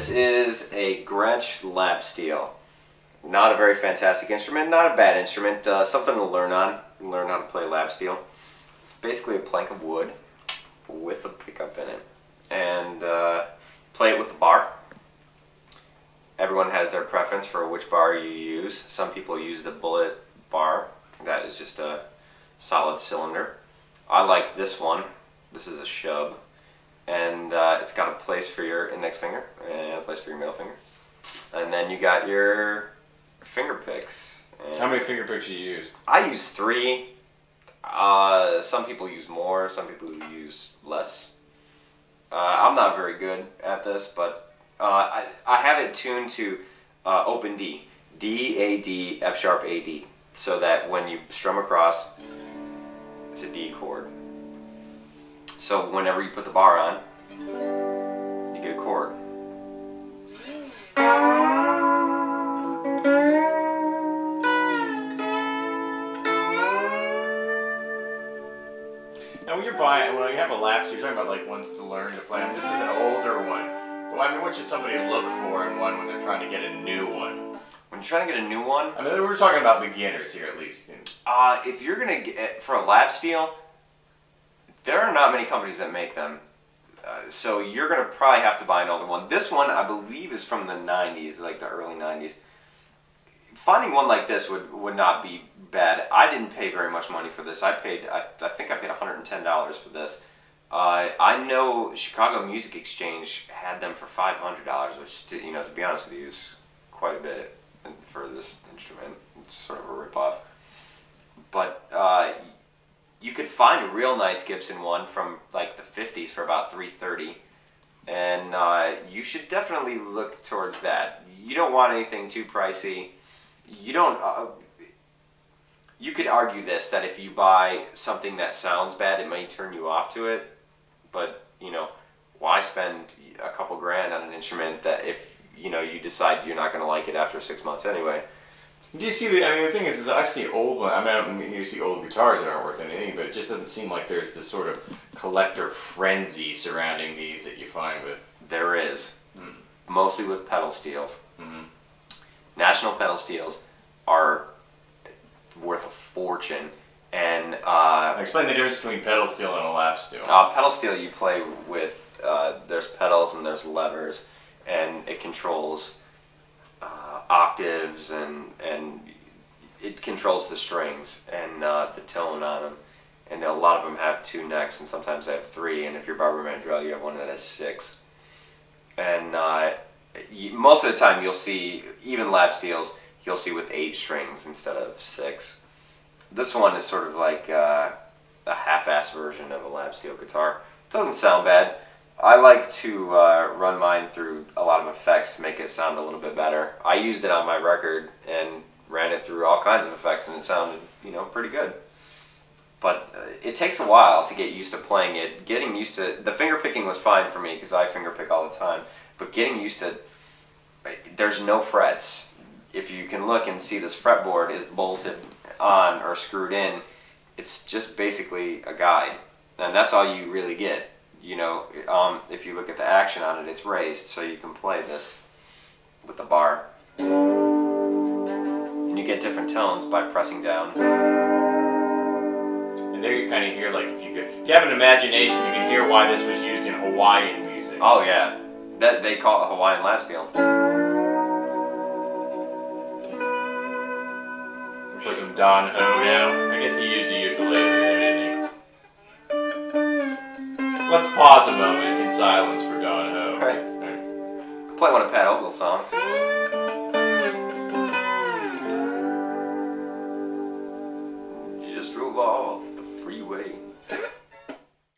This is a Gretsch lap steel. Not a very fantastic instrument, not a bad instrument, something to learn on, learn how to play lap steel. Basically a plank of wood with a pickup in it, and play it with a bar. Everyone has their preference for which bar you use. Some people use the bullet bar, that is just a solid cylinder. I like this one. This is a shub, and it's got a place for your index finger and a place for your middle finger. And then you got your finger picks. And how many finger picks do you use? I use 3. Some people use more, some people use less. I'm not very good at this, but I have it tuned to open D. D, A, D, F sharp, A, D. So that when you strum across, it's a D chord. So whenever you put the bar on, you get a chord. Now when you're buying, when you have a lap steel, you're talking about like ones to learn to play. And this is an older one. Well, I mean, what should somebody look for in one when they're trying to get a new one? When you're trying to get a new one, I mean, we're talking about beginners here at least. If you're gonna get for a lap steel, there are not many companies that make them, so you're gonna probably have to buy an older one. This one, I believe, is from the 90s, like the early 90s. Finding one like this would not be bad. I didn't pay very much money for this. I think I paid $110 for this. I know Chicago Music Exchange had them for $500, which, you know, to be honest with you, is quite a bit for this instrument. It's sort of a ripoff. But you could find a real nice Gibson one from like the 50s for about $330, and you should definitely look towards that. You don't want anything too pricey. You don't. You could argue this, that if you buy something that sounds bad, it may turn you off to it. But you know, why spend a couple grand on an instrument that if you know you decide you're not going to like it after 6 months anyway? Do you see the? I mean, the thing is I see old. I mean, you see old guitars that aren't worth anything, but it just doesn't seem like there's this sort of collector frenzy surrounding these that you find with. There is, mostly with pedal steels. National pedal steels are worth a fortune, and explain the difference between pedal steel and a lap steel. Pedal steel, you play with there's pedals and there's levers, and it controls octaves, and it controls the strings and the tone on them. And a lot of them have 2 necks, and sometimes they have 3. And if you're Barber Mandrell, you have one that has 6. And most of the time, you'll see even lap steels. You'll see with 8 strings instead of 6. This one is sort of like a half-assed version of a lap steel guitar. It doesn't sound bad. I like to run mine through a lot of effects to make it sound a little bit better. I used it on my record and ran it through all kinds of effects, and it sounded, you know, pretty good. But it takes a while to get used to playing it. Getting used to the finger picking was fine for me because I finger pick all the time. But getting used to, there's no frets. If you can look and see this fretboard is bolted on or screwed in, it's just basically a guide, and that's all you really get. You know, if you look at the action on it, it's raised, so you can play this with the bar. And you get different tones by pressing down. And there you kind of hear, like, if you have an imagination, you can hear why this was used in Hawaiian music. Oh yeah, they call it Hawaiian lap steel. Put some Don Ho down. I guess he used a ukulele there, didn't he? Let's pause a moment in silence for Don Ho. Right. Play one of Pat Ogle's songs.